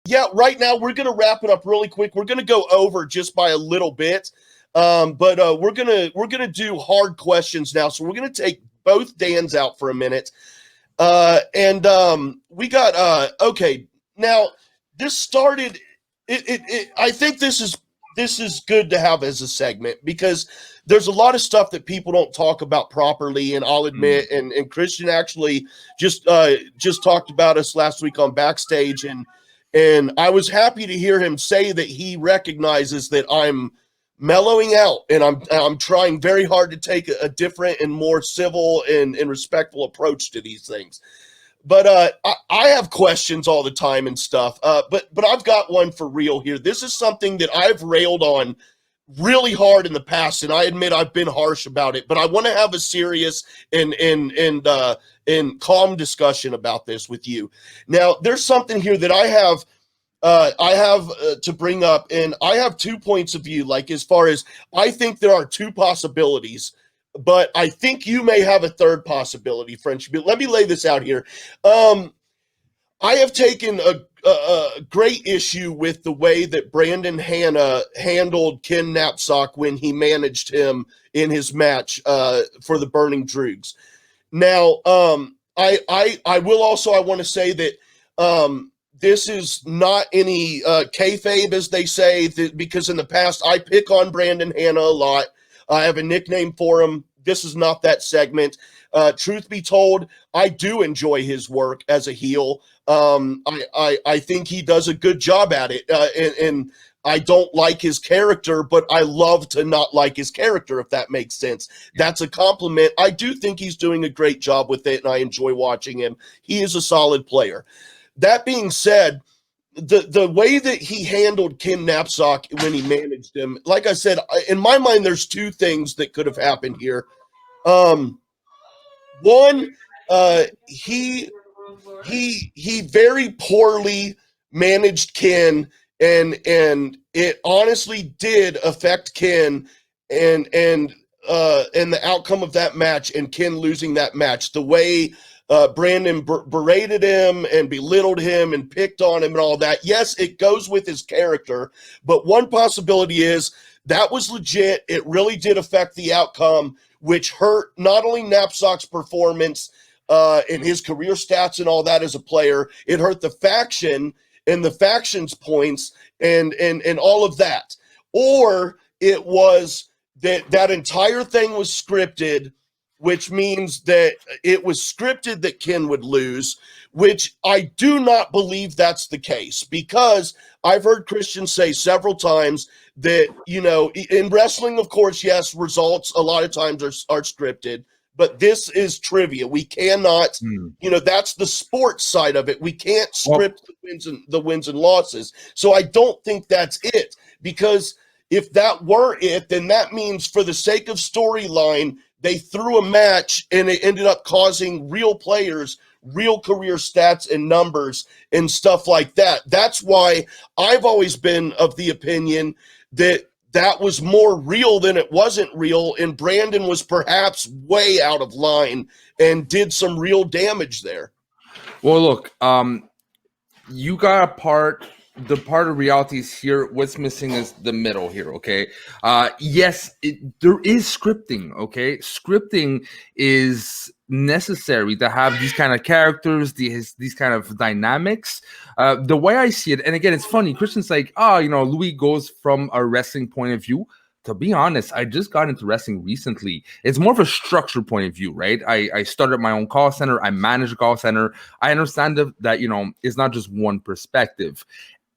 Yeah, right now we're going to wrap it up really quick. We're going to go over just by a little bit, but we're gonna do hard questions now. So we're going to take both Dans out for a minute, and we got okay. Now this started. I think this is good to have as a segment because there's a lot of stuff that people don't talk about properly, and I'll admit, and Christian actually just talked about us last week on Backstage, and I was happy to hear him say that he recognizes that I'm mellowing out and I'm trying very hard to take a different and more civil and respectful approach to these things. But I have questions all the time and stuff. But I've got one for real here. This is something that I've railed on really hard in the past, and I admit I've been harsh about it. But I want to have a serious and calm discussion about this with you. Now, there's something here that I have to bring up, and I have 2 points of view. Like, as far as I think there are two possibilities, but I think you may have a third possibility, French. But let me lay this out here. I have taken a great issue with the way that Brandon Hanna handled Ken Napzok when he managed him in his match for the Burning Droogs. Now, I will also, I want to say that this is not any kayfabe, as they say, because in the past I pick on Brandon Hanna a lot. I have a nickname for him. This is not that segment. Truth be told, I do enjoy his work as a heel. I think he does a good job at it, and I don't like his character, but I love to not like his character, if that makes sense. That's a compliment. I do think he's doing a great job with it, and I enjoy watching him. He is a solid player. That being said, the way that he handled Ken Napzok when he managed him, like I said, in my mind, there's two things that could have happened here. One, he very poorly managed Ken, and it honestly did affect Ken and the outcome of that match, and Ken losing that match. The way Brandon berated him and belittled him and picked on him and all that. Yes, it goes with his character, but one possibility is that was legit. It really did affect the outcome, which hurt not only Napzok's performance and his career stats and all that as a player, it hurt the faction and the faction's points and all of that. Or it was that entire thing was scripted, which means that it was scripted that Ken would lose, which I do not believe that's the case, because I've heard Christians say several times that, you know, in wrestling, of course, yes, results a lot of times are scripted, but this is trivia. We cannot, you know, that's the sports side of it. We can't script the wins and losses. So I don't think that's it, because if that were it, then that means for the sake of storyline, they threw a match and it ended up causing real players real career stats and numbers and stuff like that. That's why I've always been of the opinion that that was more real than it wasn't real, and Brandon was perhaps way out of line and did some real damage there. Well, look, you got the part of reality is here. What's missing is the middle here, okay? Yes, there is scripting, okay? Scripting is necessary to have these kind of characters, these kind of dynamics. The way I see it, and again, it's funny, Christian's like, Louis goes from a wrestling point of view. To be honest, I just got into wrestling recently. It's more of a structured point of view, right? I started my own call center. I manage a call center. I understand that, it's not just one perspective.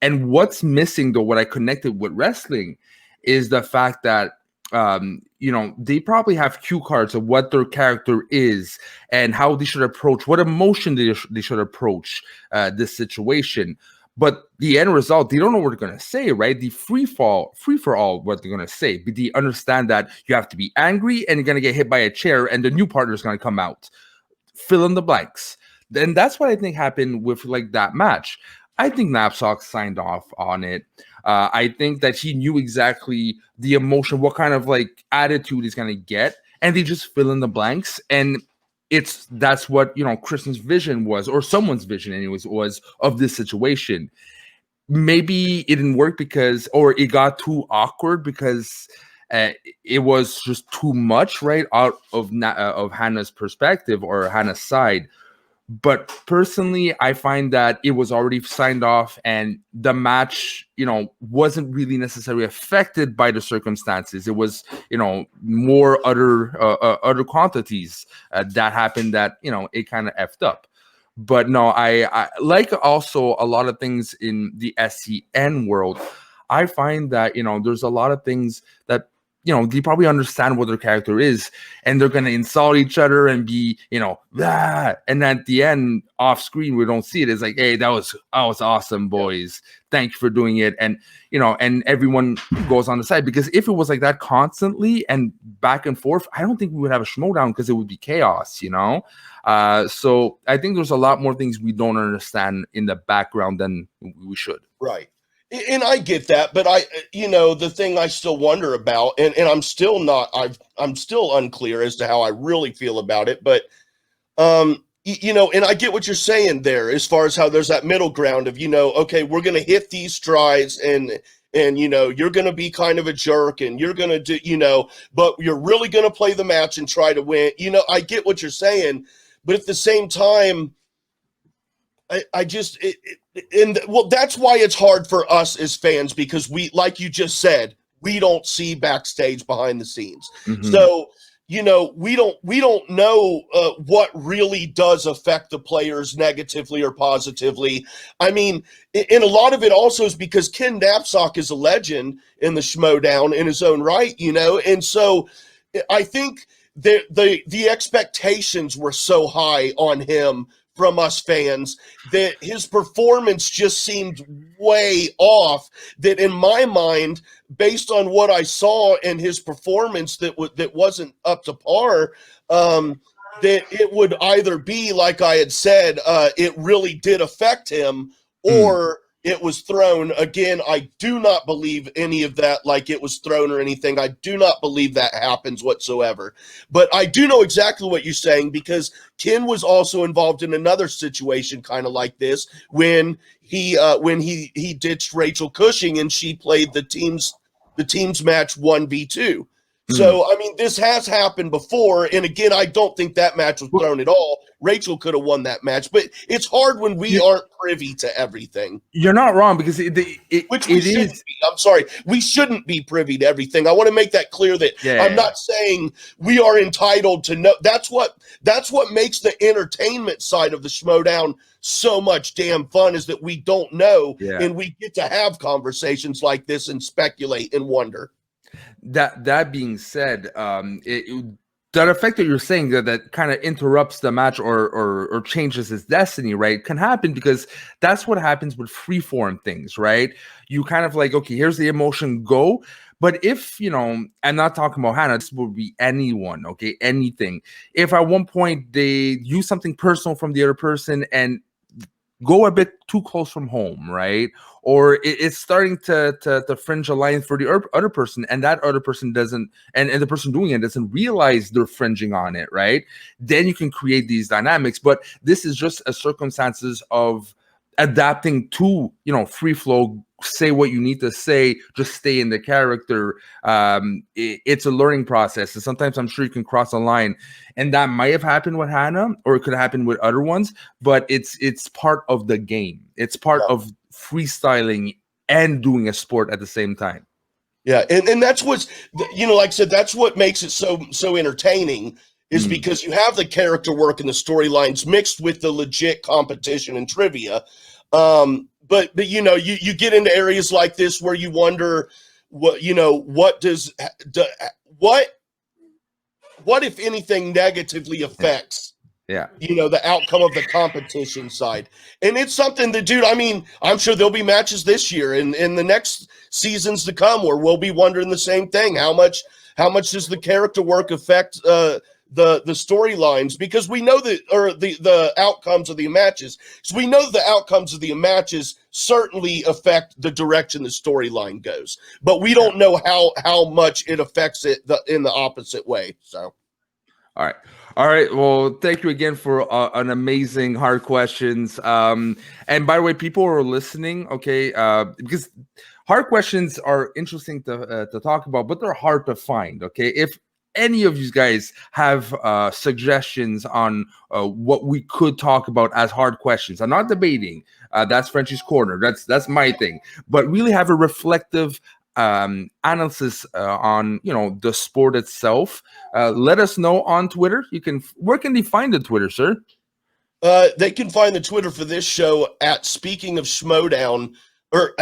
And what's missing, though, what I connected with wrestling is the fact that, they probably have cue cards of what their character is and how they should approach, what emotion they should approach this situation. But the end result, they don't know what they're going to say, right? The free for all, what they're going to say. But they understand that you have to be angry and you're going to get hit by a chair and the new partner is going to come out. Fill in the blanks. Then that's what I think happened with like that match. I think Napzok signed off on it. I think that he knew exactly the emotion, what kind of like attitude he's going to get. And they just fill in the blanks. And that's what, Christian's vision was, or someone's vision anyways, was of this situation. maybe it didn't work because, or it got too awkward because it was just too much, right, out of Hannah's perspective or Hannah's side. But personally, I find that it was already signed off, and the match, wasn't really necessarily affected by the circumstances. It was, more other quantities that happened that it kind of effed up. But no, I like also a lot of things in the SCN world. I find that there's a lot of things that they probably understand what their character is, and they're going to insult each other and be, and at the end, off screen, we don't see it. It's like, hey, that was awesome, boys. Thank you for doing it. And, and everyone goes on the side, because if it was like that constantly and back and forth, I don't think we would have a Schmodown, because it would be chaos, So I think there's a lot more things we don't understand in the background than we should. Right. And I get that, but the thing I still wonder about, and I'm still I'm still unclear as to how I really feel about it, but, and I get what you're saying there as far as how there's that middle ground of, okay, we're going to hit these strides and, you're going to be kind of a jerk and you're going to do, but you're really going to play the match and try to win. I get what you're saying, but at the same time, that's why it's hard for us as fans, because we, like you just said, we don't see backstage behind the scenes. Mm-hmm. So, we don't know what really does affect the players negatively or positively. I mean, and a lot of it also is because Ken Napzok is a legend in the Schmodown in his own right, and so I think the expectations were so high on him from us fans that his performance just seemed way off, that in my mind, based on what I saw in his performance that wasn't up to par, that it would either be, like I had said, it really did affect him, or it was thrown. Again, I do not believe any of that, like it was thrown or anything. I do not believe that happens whatsoever. But I do know exactly what you're saying, because Ken was also involved in another situation kind of like this when he ditched Rachel Cushing and she played the team's match 1v2. So, I mean, this has happened before. And again, I don't think that match was thrown at all. Rachel could have won that match, but it's hard when we aren't privy to everything. You're not wrong, because which we shouldn't be. I'm sorry. We shouldn't be privy to everything. I want to make that clear, that I'm not saying we are entitled to know. That's what makes the entertainment side of the Schmodown so much damn fun, is that we don't know, and we get to have conversations like this and speculate and wonder. That being said, that effect that you're saying that kind of interrupts the match or changes its destiny, right, can happen, because that's what happens with freeform things, right? You kind of like, okay, here's the emotion, go. But if, I'm not talking about Hannah, this would be anyone, okay, anything. If at one point they use something personal from the other person and go a bit too close from home, right? Or it's starting to fringe a line for the other person, and that other person doesn't, and the person doing it doesn't realize they're fringing on it, right? Then you can create these dynamics. But this is just a circumstances of adapting to, free flow, say what you need to say, just stay in the character. It's a learning process, and sometimes I'm sure you can cross a line, and that might have happened with Hannah, or it could happen with other ones, but it's part of the game. It's part of freestyling and doing a sport at the same time. Yeah, and that's what's, like I said, that's what makes it so entertaining, is because you have the character work and the storylines mixed with the legit competition and trivia. But you get into areas like this where you wonder what if anything negatively affects the outcome of the competition side. And it's something that, dude, I mean, I'm sure there'll be matches this year and in the next seasons to come where we'll be wondering the same thing. How much does the character work affect the storylines? Because we know the outcomes of the matches. So we know the outcomes of the matches certainly affect the direction the storyline goes, but we don't know how much it affects it in the opposite way. So All right. All right. Well, thank you again for an amazing hard questions. And by the way, people are listening, okay, because hard questions are interesting to talk about, but they're hard to find, okay? If any of you guys have suggestions on what we could talk about as hard questions, I'm not debating. That's Frenchie's Corner. That's my thing. But really have a reflective analysis on the sport itself. Let us know on Twitter. Where can they find the Twitter, sir? They can find the Twitter for this show at Speaking of Schmodown, or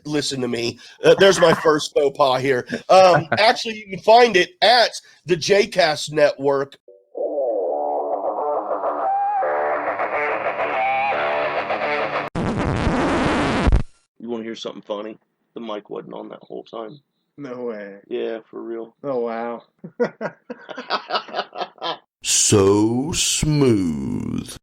listen to me. There's my first faux pas here. Actually, you can find it at the JCast Network. You want to hear something funny? The mic wasn't on that whole time. No way. Yeah, for real. Oh, wow. So smooth.